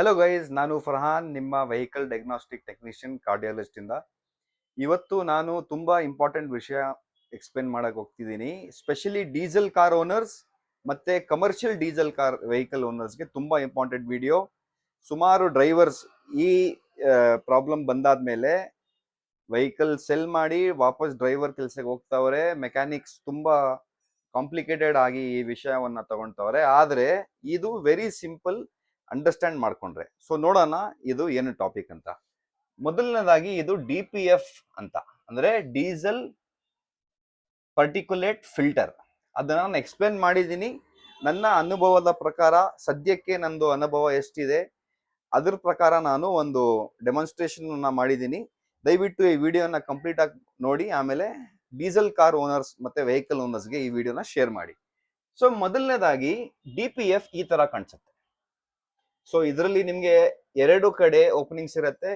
Hello guys, ನಾನು ಫರ್ಹಾನ್, ನಿಮ್ಮ vehicle diagnostic technician cardiologist ಇಂದ. ಇವತ್ತು ನಾನು ತುಂಬಾ ಇಂಪಾರ್ಟೆಂಟ್ ವಿಷಯ ಎಕ್ಸ್ಪ್ಲೇನ್ ಮಾಡಕ್ ಹೋಗ್ತಿದ್ದೀನಿ. ಸ್ಪೆಷಲಿ ಡೀಸೆಲ್ ಕಾರ್ ಓನರ್ಸ್ ಮತ್ತೆ ಕಮರ್ಷಿಯಲ್ ಡೀಸೆಲ್ ಕಾರ್ ವೆಹಿಕಲ್ ಓನರ್ಸ್ಗೆ ತುಂಬಾ ಇಂಪಾರ್ಟೆಂಟ್ ವಿಡಿಯೋ. ಸುಮಾರು ಡ್ರೈವರ್ಸ್ ಈ ಪ್ರಾಬ್ಲಮ್ ಬಂದಾದ್ಮೇಲೆ ವೆಹಿಕಲ್ ಸೆಲ್ ಮಾಡಿ ವಾಪಸ್ ಡ್ರೈವರ್ ಕೆಲ್ಸಕ್ಕೆ ಹೋಗ್ತಾವ್ರೆ. ಮೆಕ್ಯಾನಿಕ್ಸ್ ತುಂಬಾ ಕಾಂಪ್ಲಿಕೇಟೆಡ್ ಆಗಿ ಈ ವಿಷಯವನ್ನ ತಗೊಂತವ್ರೆ. ಆದ್ರೆ ಇದು ವೆರಿ ಸಿಂಪಲ್ ಅಂಡರ್ಸ್ಟ್ಯಾಂಡ್ ಮಾಡ್ಕೊಂಡ್ರೆ. ಸೊ ನೋಡೋಣ ಇದು ಏನು ಟಾಪಿಕ್ ಅಂತ. ಮೊದಲನೇದಾಗಿ ಇದು DPF ಅಂತ, ಅಂದ್ರೆ ಡೀಸೆಲ್ ಪರ್ಟಿಕ್ಯುಲೇಟ್ ಫಿಲ್ಟರ್. ಅದನ್ನ ನಾನು ಎಕ್ಸ್ಪ್ಲೇನ್ ಮಾಡಿದ್ದೀನಿ ನನ್ನ ಅನುಭವದ ಪ್ರಕಾರ. ಸದ್ಯಕ್ಕೆ ನಂದು ಅನುಭವ ಎಷ್ಟಿದೆ ಅದ್ರ ಪ್ರಕಾರ ನಾನು ಒಂದು ಡೆಮಾನ್ಸ್ಟ್ರೇಷನ್ ಮಾಡಿದ್ದೀನಿ. ದಯವಿಟ್ಟು ಈ ವಿಡಿಯೋನ ಕಂಪ್ಲೀಟ್ ಆಗಿ ನೋಡಿ, ಆಮೇಲೆ ಡೀಸೆಲ್ ಕಾರ್ ಓನರ್ಸ್ ಮತ್ತೆ ವೆಹಿಕಲ್ ಓನರ್ಸ್ಗೆ ಈ ವಿಡಿಯೋನ ಶೇರ್ ಮಾಡಿ. ಸೊ ಮೊದಲನೇದಾಗಿ DPF ಈ ತರ ಕಾಣಿಸುತ್ತೆ. ಸೊ ಇದರಲ್ಲಿ ನಿಮ್ಗೆ ಎರಡು ಕಡೆ ಓಪನಿಂಗ್ಸ್ ಇರುತ್ತೆ.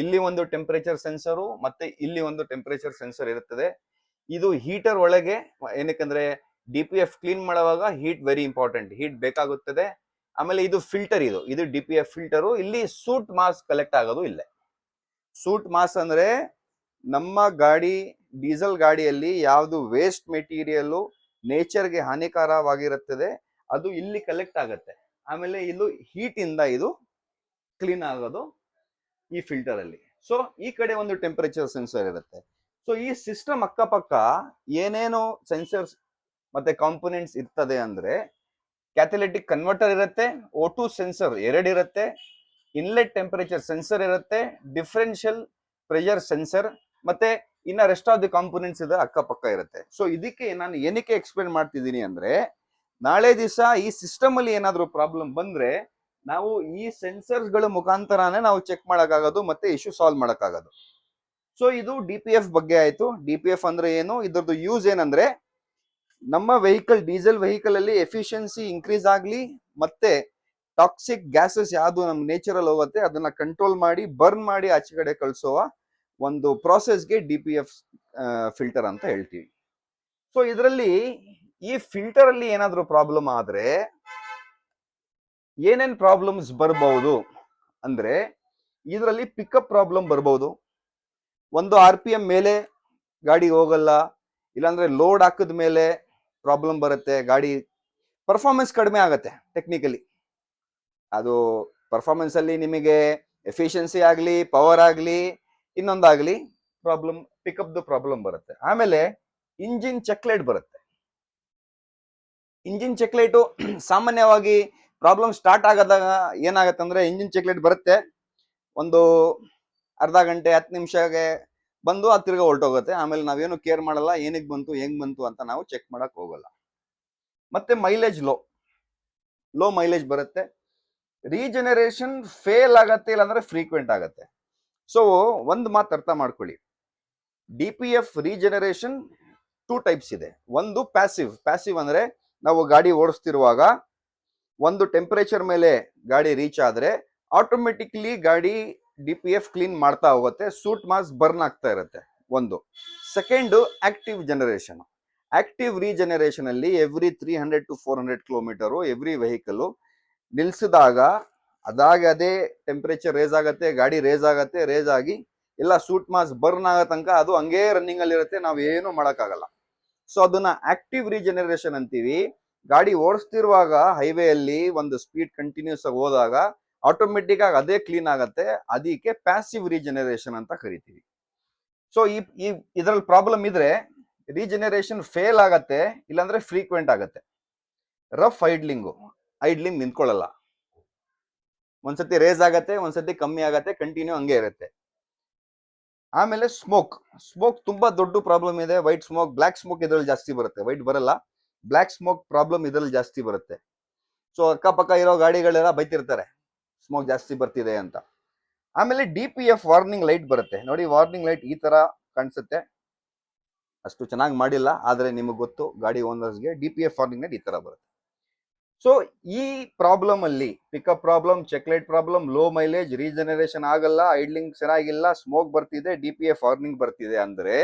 ಇಲ್ಲಿ ಒಂದು ಟೆಂಪರೇಚರ್ ಸೆನ್ಸರು ಮತ್ತೆ ಇಲ್ಲಿ ಒಂದು ಟೆಂಪರೇಚರ್ ಸೆನ್ಸರ್ ಇರುತ್ತದೆ. ಇದು ಹೀಟರ್ ಒಳಗೆ, ಏನಕ್ಕಂದ್ರೆ DPF ಕ್ಲೀನ್ ಮಾಡುವಾಗ ಹೀಟ್ ವೆರಿ ಇಂಪಾರ್ಟೆಂಟ್, ಹೀಟ್ ಬೇಕಾಗುತ್ತದೆ. ಆಮೇಲೆ ಇದು ಫಿಲ್ಟರ್, ಇದು DPF ಫಿಲ್ಟರು. ಇಲ್ಲಿ ಸೂಟ್ ಮಾಸ್ ಕಲೆಕ್ಟ್ ಆಗೋದು ಇಲ್ಲೇ. ಸೂಟ್ ಮಾಸ್ ಅಂದ್ರೆ ನಮ್ಮ ಗಾಡಿ, ಡೀಸೆಲ್ ಗಾಡಿಯಲ್ಲಿ ಯಾವ್ದು ವೇಸ್ಟ್ ಮೆಟೀರಿಯಲ್ ನೇಚರ್ಗೆ ಹಾನಿಕಾರವಾಗಿರುತ್ತದೆ ಅದು ಇಲ್ಲಿ ಕಲೆಕ್ಟ್ ಆಗುತ್ತೆ. ಆಮೇಲೆ ಇದು ಹೀಟ್ ಇಂದ ಇದು ಕ್ಲೀನ್ ಆಗೋದು ಈ ಫಿಲ್ಟರ್ ಅಲ್ಲಿ. ಸೊ ಈ ಕಡೆ ಒಂದು ಟೆಂಪರೇಚರ್ ಸೆನ್ಸರ್ ಇರುತ್ತೆ. ಸೊ ಈ ಸಿಸ್ಟಮ್ ಅಕ್ಕಪಕ್ಕ ಏನೇನು ಸೆನ್ಸರ್ಸ್ ಮತ್ತೆ ಕಾಂಪೋನೆಂಟ್ಸ್ ಇರ್ತದೆ ಅಂದ್ರೆ, ಕ್ಯಾಥಲಿಟಿಕ್ ಕನ್ವರ್ಟರ್ ಇರುತ್ತೆ, O2 ಸೆನ್ಸರ್ ಎರಡಿರುತ್ತೆ, ಇನ್ಲೆಟ್ ಟೆಂಪರೇಚರ್ ಸೆನ್ಸರ್ ಇರುತ್ತೆ, ಡಿಫರೆನ್ಷಿಯಲ್ ಪ್ರೆಷರ್ ಸೆನ್ಸರ್, ಮತ್ತೆ ಇನ್ನ ರೆಸ್ಟ್ ಆಫ್ ದಿ ಕಾಂಪೋನೆಂಟ್ಸ್ ಇದೆ ಅಕ್ಕಪಕ್ಕ ಇರುತ್ತೆ. ಸೊ ಇದಕ್ಕೆ ನಾನು ಏನಕ್ಕೆ ಎಕ್ಸ್ಪ್ಲೇನ್ ಮಾಡ್ತಿದ್ದೀನಿ ಅಂದ್ರೆ, ನಾಳೆ ದಿವಸ ಈ ಸಿಸ್ಟಮ್ ಅಲ್ಲಿ ಏನಾದ್ರೂ ಪ್ರಾಬ್ಲಮ್ ಬಂದ್ರೆ ನಾವು ಈ ಸೆನ್ಸರ್ಸ್ ಗಳ ಮುಖಾಂತರನೇ ನಾವು ಚೆಕ್ ಮಾಡಕ್ಕಾಗೋದು ಮತ್ತೆ ಇಶ್ಯೂ ಸಾಲ್ವ್ ಮಾಡಕ್ಕಾಗೋದು. ಸೊ ಇದು DPF ಬಗ್ಗೆ ಆಯ್ತು. DPF ಅಂದ್ರೆ ಏನು, ಇದ್ರದ್ದು ಯೂಸ್ ಏನಂದ್ರೆ, ನಮ್ಮ ವೆಹಿಕಲ್, ಡೀಸೆಲ್ ವೆಹಿಕಲ್ ಅಲ್ಲಿ ಎಫಿಷಿಯನ್ಸಿ ಇನ್ಕ್ರೀಸ್ ಆಗ್ಲಿ ಮತ್ತೆ ಟಾಕ್ಸಿಕ್ ಗ್ಯಾಸಸ್ ಯಾವ್ದು ನಮ್ ನೇಚರಲ್ ಹೋಗುತ್ತೆ ಅದನ್ನ ಕಂಟ್ರೋಲ್ ಮಾಡಿ ಬರ್ನ್ ಮಾಡಿ ಆಚೆ ಕಡೆ ಕಳಿಸುವ ಒಂದು ಪ್ರಾಸೆಸ್ಗೆ DPF ಫಿಲ್ಟರ್ ಅಂತ ಹೇಳ್ತೀವಿ. ಸೊ ಇದರಲ್ಲಿ ಈ ಫಿಲ್ಟರ್ ಅಲ್ಲಿ ಏನಾದ್ರೂ ಪ್ರಾಬ್ಲಮ್ ಆದ್ರೆ ಏನೇನ್ ಪ್ರಾಬ್ಲಮ್ಸ್ ಬರಬಹುದು ಅಂದ್ರೆ, ಇದರಲ್ಲಿ ಪಿಕಪ್ ಪ್ರಾಬ್ಲಮ್ ಬರಬಹುದು. ಒಂದು RPM ಮೇಲೆ ಗಾಡಿ ಹೋಗಲ್ಲ, ಇಲ್ಲಾಂದ್ರೆ ಲೋಡ್ ಹಾಕಿದ ಮೇಲೆ ಪ್ರಾಬ್ಲಮ್ ಬರುತ್ತೆ, ಗಾಡಿ ಪರ್ಫಾರ್ಮೆನ್ಸ್ ಕಡಿಮೆ ಆಗತ್ತೆ. ಟೆಕ್ನಿಕಲಿ ಅದು ಪರ್ಫಾರ್ಮೆನ್ಸ್ ಅಲ್ಲಿ ನಿಮಗೆ ಎಫಿಷಿಯನ್ಸಿ ಆಗ್ಲಿ, ಪವರ್ ಆಗ್ಲಿ, ಇನ್ನೊಂದಾಗ್ಲಿ ಪ್ರಾಬ್ಲಮ್, ಪಿಕಪ್ ಪ್ರಾಬ್ಲಮ್ ಬರುತ್ತೆ. ಆಮೇಲೆ ಇಂಜಿನ್ ಚೆಕ್ಲೈಟ್ ಬರುತ್ತೆ. ಇಂಜಿನ್ ಚೆಕ್ಲೈಟು ಸಾಮಾನ್ಯವಾಗಿ ಪ್ರಾಬ್ಲಮ್ ಸ್ಟಾರ್ಟ್ ಆಗದಾಗ ಏನಾಗತ್ತೆ ಅಂದ್ರೆ, ಇಂಜಿನ್ ಚೆಕ್ಲೈಟ್ ಬರುತ್ತೆ, ಒಂದು ಅರ್ಧ ಗಂಟೆ 10 ನಿಮಿಷಗೆ ಬಂದು ಅದು ತಿರ್ಗಾ ಹೊರಟೋಗುತ್ತೆ. ಆಮೇಲೆ ನಾವೇನು ಕೇರ್ ಮಾಡಲ್ಲ, ಏನಕ್ಕೆ ಬಂತು ಹೆಂಗ್ ಬಂತು ಅಂತ ನಾವು ಚೆಕ್ ಮಾಡಕ್ ಹೋಗಲ್ಲ. ಮತ್ತೆ ಮೈಲೇಜ್ ಲೋ ಮೈಲೇಜ್ ಬರುತ್ತೆ. ರೀಜನರೇಷನ್ ಫೇಲ್ ಆಗತ್ತೆ, ಇಲ್ಲಾಂದ್ರೆ ಫ್ರೀಕ್ವೆಂಟ್ ಆಗತ್ತೆ. ಸೊ ಒಂದು ಮಾತು ಅರ್ಥ ಮಾಡ್ಕೊಳ್ಳಿ, DPF ರೀಜನರೇಷನ್ 2 ಟೈಪ್ಸ್ ಇದೆ. ಒಂದು ಪ್ಯಾಸಿವ್ ಅಂದ್ರೆ ನಾವು ಗಾಡಿ ಓಡಿಸ್ತಿರುವಾಗ ಒಂದು ಟೆಂಪರೇಚರ್ ಮೇಲೆ ಗಾಡಿ ರೀಚ್ ಆದ್ರೆ ಆಟೋಮೆಟಿಕ್ಲಿ ಗಾಡಿ DPF ಕ್ಲೀನ್ ಮಾಡ್ತಾ ಹೋಗುತ್ತೆ, ಸೂಟ್ ಮಾಸ್ ಬರ್ನ್ ಆಗ್ತಾ ಇರುತ್ತೆ. ಒಂದು. Second, active generation. Active regeneration ಅಲ್ಲಿ every 300 to 400 kilometre every vehicle ನಿಲ್ಸಿದಾಗ ಅದೇ ಟೆಂಪರೇಚರ್ ರೇಸ್ ಆಗತ್ತೆ, ಗಾಡಿ ರೇಸ್ ಆಗಿ ಎಲ್ಲ ಸೂಟ್ ಮಾಸ್ ಬರ್ನ್ ಆಗೋ ತನಕ ಅದು ಹಂಗೇ ರನ್ನಿಂಗ್ ಅಲ್ಲಿ ಇರುತ್ತೆ, ನಾವ್ ಏನು ಮಾಡಕ್ಕಾಗಲ್ಲ. ಸೊ ಅದನ್ನ ಆಕ್ಟಿವ್ ರೀಜನರೇಷನ್ ಅಂತೀವಿ. ಗಾಡಿ ಓಡಿಸ್ತಿರುವಾಗ ಹೈವೇ ಅಲ್ಲಿ ಒಂದು ಸ್ಪೀಡ್ ಕಂಟಿನ್ಯೂಸ್ ಆಗಿ ಹೋದಾಗ ಆಟೋಮೆಟಿಕ್ ಆಗಿ ಅದೇ ಕ್ಲೀನ್ ಆಗತ್ತೆ, ಅದಕ್ಕೆ ಪ್ಯಾಸಿವ್ ರೀಜನರೇಷನ್ ಅಂತ ಕರಿತೀವಿ. ಸೊ ಇದ್ರಲ್ಲಿ ಪ್ರಾಬ್ಲಮ್ ಇದ್ರೆ ರೀಜನರೇಷನ್ ಫೇಲ್ ಆಗತ್ತೆ, ಇಲ್ಲಾಂದ್ರೆ ಫ್ರೀಕ್ವೆಂಟ್ ಆಗತ್ತೆ. ರಫ್ ಐಡ್ಲಿಂಗ್ ನಿಂತ್ಕೊಳ್ಳಲ್ಲ, ಒಂದ್ಸತಿ ರೇಸ್ ಆಗತ್ತೆ, ಒಂದ್ಸತಿ ಕಮ್ಮಿ ಆಗತ್ತೆ, ಕಂಟಿನ್ಯೂ ಹಂಗೆ ಇರುತ್ತೆ. ಆಮೇಲೆ ಸ್ಮೋಕ್ ತುಂಬಾ ದೊಡ್ಡ ಪ್ರಾಬ್ಲಮ್ ಇದೆ. ವೈಟ್ ಸ್ಮೋಕ್, ಬ್ಲಾಕ್ ಸ್ಮೋಕ್ ಇದ್ರಲ್ಲಿ ಜಾಸ್ತಿ ಬರುತ್ತೆ, ವೈಟ್ ಬರಲ್ಲ. ಬ್ಲಾಕ್ ಸ್ಮೋಕ್ ಪ್ರಾಬ್ಲಮ್ ಇದ್ರಲ್ಲಿ ಜಾಸ್ತಿ ಬರುತ್ತೆ. ಸೊ ಅಕ್ಕಪಕ್ಕ ಇರೋ ಗಾಡಿಗಳೆಲ್ಲ ಬೈತಿರ್ತಾರೆ ಸ್ಮೋಕ್ ಜಾಸ್ತಿ ಬರ್ತಿದೆ ಅಂತ. ಆಮೇಲೆ DPF ವಾರ್ನಿಂಗ್ ಲೈಟ್ ಬರುತ್ತೆ ನೋಡಿ. ವಾರ್ನಿಂಗ್ ಲೈಟ್ ಈ ತರ ಕಾಣಿಸುತ್ತೆ, ಅಷ್ಟು ಚೆನ್ನಾಗಿ ಮಾಡಿಲ್ಲ, ಆದ್ರೆ ನಿಮಗೆ ಗೊತ್ತು, ಗಾಡಿ ಓನರ್ಸ್ಗೆ DPF ವಾರ್ನಿಂಗ್ ಲೈಟ್ ಈ ತರ ಬರುತ್ತೆ. ಸೊ ಈ ಪ್ರಾಬ್ಲಮ್ ಅಲ್ಲಿ pickup problem, check light problem, low mileage, regeneration ಆಗಲ್ಲ, ಐಡ್ಲಿಂಗ್ ಚೆನ್ನಾಗಿಲ್ಲ, ಸ್ಮೋಕ್ ಬರ್ತಿದೆ, DPF ವಾರ್ನಿಂಗ್ ಬರ್ತಿದೆ ಅಂದ್ರೆ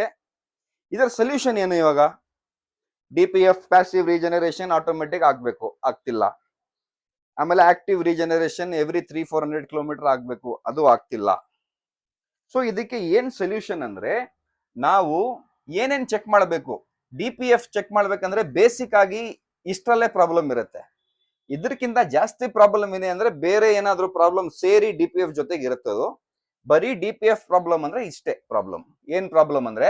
ಇದರ ಸೊಲ್ಯೂಷನ್ ಏನು? ಇವಾಗ DPF ಪ್ಯಾಸಿವ್ ರೀಜನರೇಷನ್ ಆಟೋಮೆಟಿಕ್ ಆಗ್ಬೇಕು, ಆಗ್ತಿಲ್ಲ. ಆಮೇಲೆ ಆಕ್ಟಿವ್ ರೀಜನರೇಷನ್ ಎವ್ರಿ 300-400 ಕಿಲೋಮೀಟರ್ ಆಗ್ಬೇಕು, ಅದು ಆಗ್ತಿಲ್ಲ. ಸೊ ಇದಕ್ಕೆ ಏನ್ ಸೊಲ್ಯೂಷನ್ ಅಂದ್ರೆ, ನಾವು ಏನೇನ್ ಚೆಕ್ ಮಾಡಬೇಕು, DPF ಚೆಕ್ ಮಾಡ್ಬೇಕಂದ್ರೆ ಬೇಸಿಕ್ ಆಗಿ ಇಷ್ಟರಲ್ಲೇ ಪ್ರಾಬ್ಲಮ್ ಇರುತ್ತೆ. ಇದಕ್ಕಿಂತ ಜಾಸ್ತಿ ಪ್ರಾಬ್ಲಮ್ ಏನೇ ಅಂದ್ರೆ ಬೇರೆ ಏನಾದ್ರೂ ಪ್ರಾಬ್ಲಮ್ ಸೇರಿ DPF ಜೊತೆಗೆ ಇರುತ್ತದು. ಬರೀ DPF ಪ್ರಾಬ್ಲಮ್ ಅಂದ್ರೆ ಇಷ್ಟೇ ಪ್ರಾಬ್ಲಮ್. ಏನ್ ಪ್ರಾಬ್ಲಮ್ ಅಂದ್ರೆ,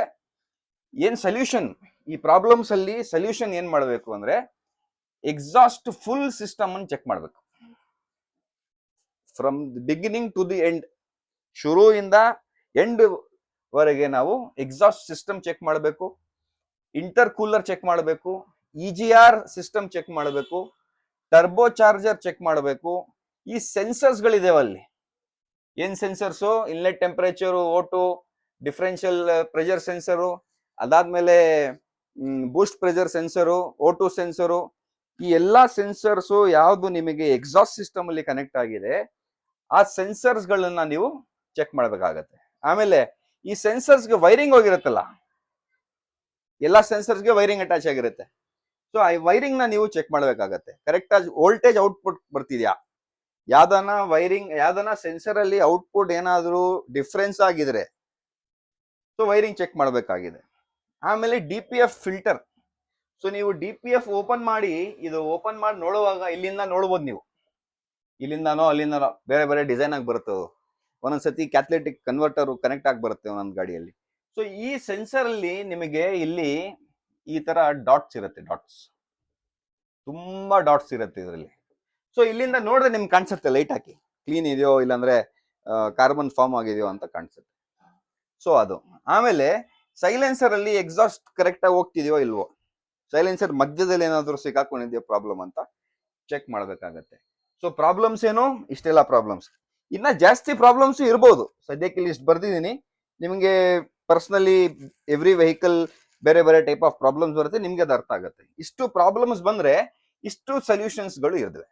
ಏನ್ ಸೊಲ್ಯೂಷನ್, ಈ ಪ್ರಾಬ್ಲಮ್ಸ್ ಅಲ್ಲಿ ಸೊಲ್ಯೂಷನ್ ಏನ್ ಮಾಡಬೇಕು ಅಂದ್ರೆ, ಎಕ್ಸಾಸ್ಟ್ ಫುಲ್ ಸಿಸ್ಟಮ್ ಅನ್ನು ಚೆಕ್ ಮಾಡಬೇಕು. From beginning to the end, ಶುರುವಿಂದ ಎಂಡ್ ವರೆಗೆ ನಾವು ಎಕ್ಸಾಸ್ಟ್ ಸಿಸ್ಟಮ್ ಚೆಕ್ ಮಾಡಬೇಕು, ಇಂಟರ್ ಕೂಲರ್ ಚೆಕ್ ಮಾಡಬೇಕು, EGR ಸಿಸ್ಟಮ್ ಚೆಕ್ ಮಾಡಬೇಕು, ಟರ್ಬೋ ಚಾರ್ಜರ್ ಚೆಕ್ ಮಾಡಬೇಕು. ಈ ಸೆನ್ಸರ್ಸ್ ಗಳಿದಾವೆ ಅಲ್ಲಿ, ಏನ್ sensors, inlet temperature, O2, differential pressure sensor, ಅದಾದ್ಮೇಲೆ boost pressure sensor, O2 sensor. ಈ ಎಲ್ಲಾ ಸೆನ್ಸರ್ಸು ಯಾವ್ದು ನಿಮಗೆ ಎಕ್ಸಾಸ್ಟ್ ಸಿಸ್ಟಮ್ ಅಲ್ಲಿ ಕನೆಕ್ಟ್ ಆಗಿದೆ, ಆ ಸೆನ್ಸರ್ಸ್ ಗಳನ್ನ ನೀವು ಚೆಕ್ ಮಾಡ್ಬೇಕಾಗತ್ತೆ. ಆಮೇಲೆ ಈ ಸೆನ್ಸರ್ಸ್ಗೆ ವೈರಿಂಗ್ ಹೋಗಿರುತ್ತಲ್ಲ, ಎಲ್ಲಾ ಸೆನ್ಸರ್ಸ್ಗೆ ವೈರಿಂಗ್ ಅಟ್ಯಾಚ್ ಆಗಿರುತ್ತೆ. ಸೊ ಆ ವೈರಿಂಗ್ ನ ನೀವು ಚೆಕ್ ಮಾಡ್ಬೇಕಾಗತ್ತೆ. ಕರೆಕ್ಟ್ ಆಗಿ ವೋಲ್ಟೇಜ್ ಔಟ್ಪುಟ್ ಬರ್ತಿದ್ಯಾ, ಯಾವ್ದನ ಸೆನ್ಸರ್ ಅಲ್ಲಿ ಔಟ್ಪುಟ್ ಏನಾದ್ರೂ ಡಿಫ್ರೆನ್ಸ್ ಆಗಿದ್ರೆ ಸೊ ವೈರಿಂಗ್ ಚೆಕ್ ಮಾಡಬೇಕಾಗಿದೆ. ಆಮೇಲೆ DPF ಫಿಲ್ಟರ್. ಸೊ ನೀವು DPF ಓಪನ್ ಮಾಡಿ ನೋಡುವಾಗ ಇಲ್ಲಿಂದ ನೋಡ್ಬೋದು ನೀವು, ಇಲ್ಲಿಂದಾನೋ ಅಲ್ಲಿಂದಾನೋ ಬೇರೆ ಬೇರೆ ಡಿಸೈನ್ ಆಗಿ ಬರುತ್ತೆ. ಒಂದೊಂದ್ಸತಿ ಕ್ಯಾಥಲೆಟಿಕ್ ಕನ್ವರ್ಟರ್ ಕನೆಕ್ಟ್ ಆಗಿ ಬರುತ್ತೆ ಒಂದೊಂದು ಗಾಡಿಯಲ್ಲಿ. ಸೊ ಈ ಸೆನ್ಸರ್ ಅಲ್ಲಿ ನಿಮಗೆ ಇಲ್ಲಿ ಈ ತರ ಡಾಟ್ಸ್ ಇರುತ್ತೆ, ತುಂಬಾ ಡಾಟ್ಸ್ ಇರುತ್ತೆ ಇದರಲ್ಲಿ. ಸೊ ಇಲ್ಲಿಂದ ನೋಡಿದ್ರೆ ನಿಮ್ಗೆ ಕಾಣಿಸುತ್ತೆ ಲೈಟ್ ಹಾಕಿ ಕ್ಲೀನ್ ಇದೆಯೋ ಇಲ್ಲಾಂದ್ರೆ ಕಾರ್ಬನ್ ಫಾರ್ಮ್ ಆಗಿದೆಯೋ ಅಂತ ಕಾಣಿಸುತ್ತೆ. ಸೊ ಅದು. ಆಮೇಲೆ ಸೈಲೆನ್ಸರ್ ಅಲ್ಲಿ ಎಕ್ಸಾಸ್ಟ್ ಕರೆಕ್ಟ್ ಆಗಿ ಹೋಗ್ತಿದೆಯೋ ಇಲ್ವೋ, ಸೈಲೆನ್ಸರ್ ಮಧ್ಯದಲ್ಲಿ ಏನಾದ್ರು ಸಿಕ್ಕಾಕೊಂಡಿದೆಯೋ ಪ್ರಾಬ್ಲಮ್ ಅಂತ ಚೆಕ್ ಮಾಡ್ಬೇಕಾಗತ್ತೆ. ಸೊ ಪ್ರಾಬ್ಲಮ್ಸ್ ಏನು, ಇಷ್ಟೆಲ್ಲ ಪ್ರಾಬ್ಲಮ್ಸ್. ಇನ್ನ ಜಾಸ್ತಿ ಪ್ರಾಬ್ಲಮ್ಸ್ ಇರ್ಬೋದು, ಸದ್ಯಕ್ಕೆ ಇಲ್ಲಿ ಇಷ್ಟು ಬರ್ದಿದ್ದೀನಿ. ನಿಮಗೆ ಪರ್ಸನಲಿ ಎವ್ರಿ ವೆಹಿಕಲ್ ಬೇರೆ ಬೇರೆ ಟೈಪ್ ಆಫ್ ಪ್ರಾಬ್ಲಮ್ಸ್ ಬರುತ್ತೆ, ನಿಮ್ಗೆ ಅದು ಅರ್ಥ ಆಗುತ್ತೆ. ಇಷ್ಟು ಪ್ರಾಬ್ಲಮ್ಸ್ ಬಂದ್ರೆ ಇಷ್ಟು ಸೊಲ್ಯೂಷನ್ಸ್ ಗಳು ಇರ್ತವೆ.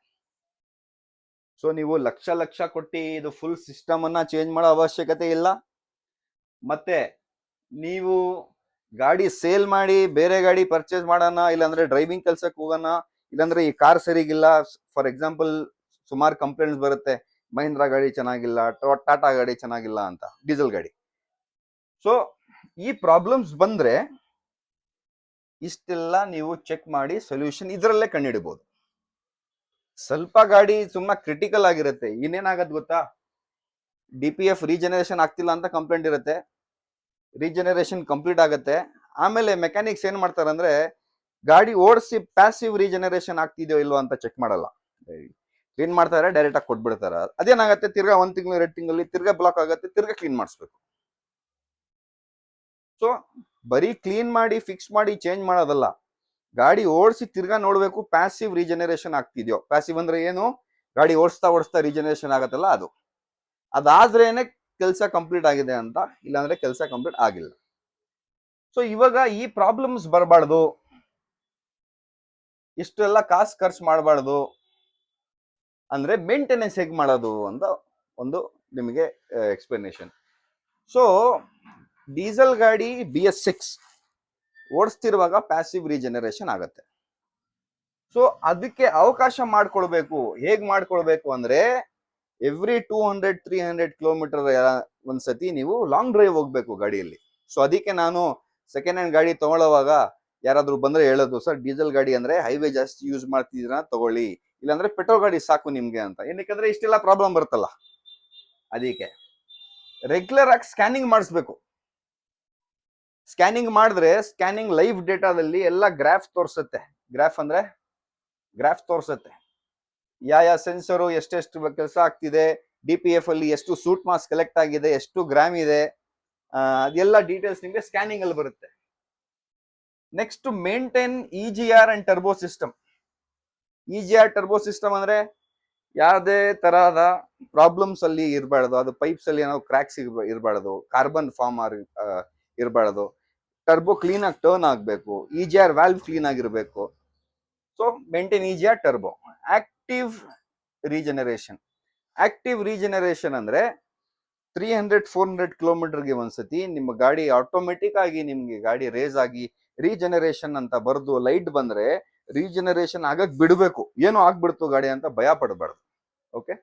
ಸೊ ನೀವು ಲಕ್ಷ ಕೊಟ್ಟು ಇದು ಫುಲ್ ಸಿಸ್ಟಮ್ ಅನ್ನ ಚೇಂಜ್ ಮಾಡೋ ಅವಶ್ಯಕತೆ ಇಲ್ಲ. ಮತ್ತೆ ನೀವು ಗಾಡಿ ಸೇಲ್ ಮಾಡಿ ಬೇರೆ ಗಾಡಿ ಪರ್ಚೇಸ್ ಮಾಡೋಣ, ಇಲ್ಲಾಂದ್ರೆ ಡ್ರೈವಿಂಗ್ ಕೆಲ್ಸಕ್ಕೆ ಹೋಗೋಣ, ಇಲ್ಲಾಂದ್ರೆ ಈ ಕಾರ್ ಸರಿಗಿಲ್ಲ. ಫಾರ್ ಎಕ್ಸಾಂಪಲ್ ಸುಮಾರು ಕಂಪ್ಲೇಂಟ್ಸ್ ಬರುತ್ತೆ, ಮಹೀಂದ್ರಾ ಗಾಡಿ ಚೆನ್ನಾಗಿಲ್ಲ, ಟಾಟಾ ಗಾಡಿ ಚೆನ್ನಾಗಿಲ್ಲ ಅಂತ, ಡೀಸೆಲ್ ಗಾಡಿ. ಸೊ ಈ ಪ್ರಾಬ್ಲಮ್ಸ್ ಬಂದ್ರೆ ಇಷ್ಟೆಲ್ಲ ನೀವು ಚೆಕ್ ಮಾಡಿ ಸೊಲ್ಯೂಷನ್ ಇದರಲ್ಲೇ ಕಂಡುಹಿಡಬಹುದು. ಸ್ವಲ್ಪ ಗಾಡಿ ಸುಮ್ಮನೆ ಕ್ರಿಟಿಕಲ್ ಆಗಿರುತ್ತೆ, ಇನ್ನೇನಾಗದ್ ಗೊತ್ತಾ, DPF ರೀಜನರೇಷನ್ ಆಗ್ತಿಲ್ಲ ಅಂತ ಕಂಪ್ಲೇಂಟ್ ಇರುತ್ತೆ, ರೀಜನರೇಷನ್ ಕಂಪ್ಲೀಟ್ ಆಗುತ್ತೆ. ಆಮೇಲೆ ಮೆಕ್ಯಾನಿಕ್ಸ್ ಏನ್ ಮಾಡ್ತಾರೆ ಅಂದ್ರೆ, ಗಾಡಿ ಓಡಿಸಿ ಪ್ಯಾಸಿವ್ ರೀಜನರೇಷನ್ ಆಗ್ತಿದೆಯೋ ಇಲ್ವೋ ಅಂತ ಚೆಕ್ ಮಾಡಲ್ಲ, ಕ್ಲೀನ್ ಮಾಡ್ತಾರೆ, ಡೈರೆಕ್ಟ್ ಆಗಿ ಕೊಟ್ಬಿಡ್ತಾರೆ. ಅದೇನಾಗತ್ತೆ, ತಿರ್ಗಾ 1 ತಿಂಗಳು 2 ತಿಂಗಳಲ್ಲಿ ತಿರ್ಗಾ ಬ್ಲಾಕ್ ಆಗುತ್ತೆ, ತಿರ್ಗಾ ಕ್ಲೀನ್ ಮಾಡಿಸ್ಬೇಕು. ಸೊ ಬರೀ ಕ್ಲೀನ್ ಮಾಡಿ ಫಿಕ್ಸ್ ಮಾಡಿ ಚೇಂಜ್ ಮಾಡೋದಲ್ಲ, ಗಾಡಿ ಓಡಿಸಿ ತಿರ್ಗಾ ನೋಡ್ಬೇಕು ಪ್ಯಾಸಿವ್ ರೀಜನರೇಷನ್ ಆಗ್ತಿದ್ಯೋ. ಪ್ಯಾಸಿವ್ ಅಂದ್ರೆ ಏನು, ಗಾಡಿ ಓಡಿಸ್ತಾ ರೀಜನರೇಷನ್ ಆಗತ್ತಲ್ಲ ಅದು, ಅದಾದ್ರೇನೆ ಕೆಲಸ ಕಂಪ್ಲೀಟ್ ಆಗಿದೆ ಅಂತ, ಇಲ್ಲಾಂದ್ರೆ ಕೆಲಸ ಕಂಪ್ಲೀಟ್ ಆಗಿಲ್ಲ. ಸೊ ಇವಾಗ ಈ ಪ್ರಾಬ್ಲಮ್ಸ್ ಬರಬಾರ್ದು, ಇಷ್ಟೆಲ್ಲ ಕಾಸು ಖರ್ಚು ಮಾಡಬಾರ್ದು ಅಂದ್ರೆ ಮೇಂಟೆನೆನ್ಸ್ ಹೇಗೆ ಮಾಡೋದು ಅಂತ ಒಂದು ನಿಮಗೆ ಎಕ್ಸ್ಪ್ಲನೇಷನ್. ಸೊ ಡೀಸೆಲ್ ಗಾಡಿ BS6 ಓಡಿಸ್ತಿರುವಾಗ ಪ್ಯಾಸಿವ್ ರೀಜನರೇಷನ್ ಆಗತ್ತೆ. ಸೊ ಅದಕ್ಕೆ ಅವಕಾಶ ಮಾಡ್ಕೊಳ್ಬೇಕು. ಹೇಗ್ ಮಾಡ್ಕೊಳ್ಬೇಕು ಅಂದ್ರೆ, ಎವ್ರಿ 200-300 ಕಿಲೋಮೀಟರ್ ಒಂದ್ಸತಿ ನೀವು ಲಾಂಗ್ ಡ್ರೈವ್ ಹೋಗ್ಬೇಕು ಗಾಡಿಯಲ್ಲಿ. ಸೊ ಅದಕ್ಕೆ ನಾನು ಸೆಕೆಂಡ್ ಹ್ಯಾಂಡ್ ಗಾಡಿ ತಗೊಳ್ಳೋವಾಗ ಯಾರಾದ್ರೂ ಬಂದ್ರೆ ಹೇಳೋದು, ಸರ್ ಡೀಸೆಲ್ ಗಾಡಿ ಅಂದ್ರೆ ಹೈವೇ ಜಾಸ್ತಿ ಯೂಸ್ ಮಾಡ್ತಿದ್ದೀರಾ ತಗೊಳ್ಳಿ, ಇಲ್ಲಾಂದ್ರೆ ಪೆಟ್ರೋಲ್ ಗಾಡಿ ಸಾಕು ನಿಮ್ಗೆ ಅಂತ. ಏನಕ್ಕೆ ಇಷ್ಟೆಲ್ಲ ಪ್ರಾಬ್ಲಮ್ ಬರುತ್ತಲ್ಲ, ಅದಕ್ಕೆ ರೆಗ್ಯುಲರ್ ಆಗಿ ಸ್ಕ್ಯಾನಿಂಗ್ ಮಾಡಿಸ್ಬೇಕು. ಸ್ಕ್ಯಾನಿಂಗ್ ಮಾಡಿದ್ರೆ ಸ್ಕ್ಯಾನಿಂಗ್ ಲೈವ್ ಡೇಟಾದಲ್ಲಿ ಎಲ್ಲ ಗ್ರಾಫ್ ತೋರ್ಸತ್ತೆ, ಯಾವ ಸೆನ್ಸರು ಎಷ್ಟೆಷ್ಟು ಕೆಲಸ ಆಗ್ತಿದೆ, DPF ಅಲ್ಲಿ ಎಷ್ಟು ಸೂಟ್ ಮಾಸ್ ಕಲೆಕ್ಟ್ ಆಗಿದೆ, ಎಷ್ಟು ಗ್ರಾಮ್ ಇದೆ, ಅದೆಲ್ಲ ಡೀಟೇಲ್ಸ್ ನಿಮಗೆ ಸ್ಕ್ಯಾನಿಂಗ್ ಅಲ್ಲಿ ಬರುತ್ತೆ. Next maintain EGR and turbo system. EGR turbo system ಅಂದ್ರೆ ಯಾವುದೇ ತರಹದ ಪ್ರಾಬ್ಲಮ್ಸ್ ಅಲ್ಲಿ ಇರಬಾರ್ದು, ಅದು ಪೈಪ್ಸ್ ಅಲ್ಲಿ ಏನೋ ಕ್ರ್ಯಾಕ್ಸ್ ಇರಬಾರ್ದು, ಕಾರ್ಬನ್ ಫಾರ್ಮ್ ಇರಬಾರ್ದು, ಟರ್ಬೋ ಕ್ಲೀನ್ ಆಗಿ ಟರ್ನ್ ಆಗ್ಬೇಕು, EGR ವ್ಯಾಲ್ವ್ ಕ್ಲೀನ್ ಆಗಿರ್ಬೇಕು. So maintain EGR turbo. Active regeneration ಅಂದ್ರೆ 300-400 ಕಿಲೋಮೀಟರ್ಗೆ ಒಂದ್ಸತಿ ನಿಮ್ಮ ಗಾಡಿ ಆಟೋಮೆಟಿಕ್ ಆಗಿ ನಿಮ್ಗೆ ಗಾಡಿ ರೇಸ್ ಆಗಿ ರೀಜನರೇಷನ್ ಅಂತ ಬರ್ದು ಲೈಟ್ ಬಂದ್ರೆ ರೀಜನರೇಷನ್ ಆಗಕ್ ಬಿಡಬೇಕು. ಏನು ಆಗ್ಬಿಡ್ತು ಗಾಡಿ ಅಂತ ಭಯ ಪಡಬಾರ್ದು. ಓಕೆ.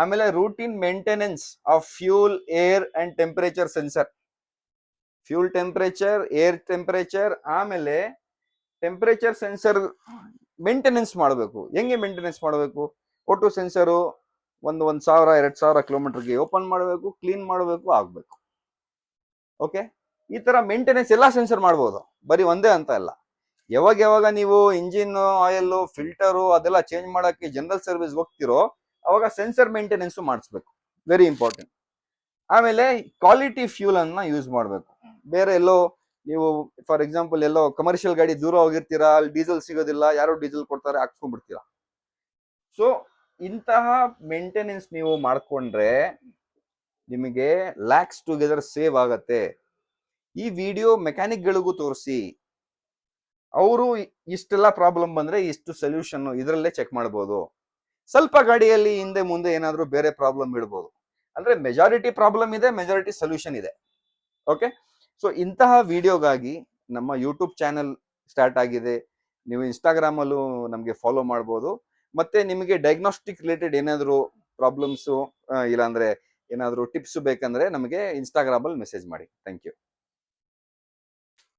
ಆಮೇಲೆ routine maintenance of fuel, air and temperature sensor. Fuel temperature, air temperature, ಆಮೇಲೆ ಟೆಂಪರೇಚರ್ ಸೆನ್ಸರ್ ಮೇಂಟೆನೆನ್ಸ್ ಮಾಡಬೇಕು. ಹೆಂಗೆ ಮೇಂಟೆನೆನ್ಸ್ ಮಾಡಬೇಕು? ಒಟ್ಟು ಸೆನ್ಸರು 1,000-2,000 ಕಿಲೋಮೀಟರ್ಗೆ ಓಪನ್ ಮಾಡಬೇಕು, ಕ್ಲೀನ್ ಮಾಡಬೇಕು, ಆಗ್ಬೇಕು. ಓಕೆ. ಈ ತರ ಮೇಂಟೆನೆನ್ಸ್ ಎಲ್ಲಾ ಸೆನ್ಸರ್ ಮಾಡ್ಬೋದು, ಬರೀ ಒಂದೇ ಅಂತ ಅಲ್ಲ. ಯಾವಾಗ ನೀವು ಇಂಜಿನ್ ಆಯಿಲ್, ಫಿಲ್ಟರು ಅದೆಲ್ಲ ಚೇಂಜ್ ಮಾಡಕ್ಕೆ ಜನರಲ್ ಸರ್ವಿಸ್ ಹೋಗ್ತಿರೋ ಅವಾಗ ಸೆನ್ಸರ್ ಮೇಂಟೆನೆನ್ಸ್ ಮಾಡಿಸ್ಬೇಕು, ವೆರಿ ಇಂಪಾರ್ಟೆಂಟ್. ಆಮೇಲೆ ಕ್ವಾಲಿಟಿ ಫ್ಯೂಲ್ ಅನ್ನ ಯೂಸ್ ಮಾಡಬೇಕು. ಬೇರೆ ಎಲ್ಲೋ ನೀವು ಫಾರ್ ಎಕ್ಸಾಂಪಲ್ ಎಲ್ಲೋ ಕಮರ್ಷಿಯಲ್ ಗಾಡಿ ದೂರ ಹೋಗಿರ್ತೀರಾ, ಅಲ್ಲಿ ಡೀಸೆಲ್ ಸಿಗೋದಿಲ್ಲ, ಯಾರೋ ಡೀಸೆಲ್ ಕೊಡ್ತಾರೆ, ಹಾಕ್ಸ್ಕೊಂಡ್ಬಿಡ್ತೀರಾ. ಸೊ ಇಂತಹ ಮೇಂಟೆನೆನ್ಸ್ ನೀವು ಮಾಡ್ಕೊಂಡ್ರೆ ನಿಮಗೆ ಲ್ಯಾಕ್ಸ್ ಟುಗೆದರ್ ಸೇವ್ ಆಗತ್ತೆ. ಈ ವಿಡಿಯೋ ಮೆಕ್ಯಾನಿಕ್ ಗಳಿಗೂ ತೋರಿಸಿ, ಅವರು ಇಷ್ಟೆಲ್ಲ ಪ್ರಾಬ್ಲಮ್ ಬಂದ್ರೆ ಇಷ್ಟು ಸೊಲ್ಯೂಷನ್ ಇದರಲ್ಲೇ ಚೆಕ್ ಮಾಡಬಹುದು. ಸ್ವಲ್ಪ ಗಾಡಿಯಲ್ಲಿ ಹಿಂದೆ ಮುಂದೆ ಏನಾದ್ರೂ ಬೇರೆ ಪ್ರಾಬ್ಲಮ್ ಇಡ್ಬೋದು. ಅಂದ್ರೆ ಮೆಜಾರಿಟಿ ಪ್ರಾಬ್ಲಮ್ ಇದೆ, ಮೆಜಾರಿಟಿ ಸೊಲ್ಯೂಷನ್ ಇದೆ. ಓಕೆ. ಸೊ ಇಂತಹ ವಿಡಿಯೋಗಾಗಿ ನಮ್ಮ ಯೂಟ್ಯೂಬ್ ಚಾನೆಲ್ ಸ್ಟಾರ್ಟ್ ಆಗಿದೆ. ನೀವು ಇನ್ಸ್ಟಾಗ್ರಾಮ್ ಅಲ್ಲೂ ನಮಗೆ ಫಾಲೋ ಮಾಡ್ಬೋದು. ಮತ್ತೆ ನಿಮಗೆ ಡಯಾಗ್ನೋಸ್ಟಿಕ್ ರಿಲೇಟೆಡ್ ಏನಾದ್ರು ಪ್ರಾಬ್ಲಮ್ಸ್ ಇಲ್ಲಾಂದ್ರೆ ಏನಾದ್ರು ಟಿಪ್ಸ್ ಬೇಕಂದ್ರೆ ನಮಗೆ ಇನ್ಸ್ಟಾಗ್ರಾಮ್ ಅಲ್ಲಿ ಮೆಸೇಜ್ ಮಾಡಿ. Thank you.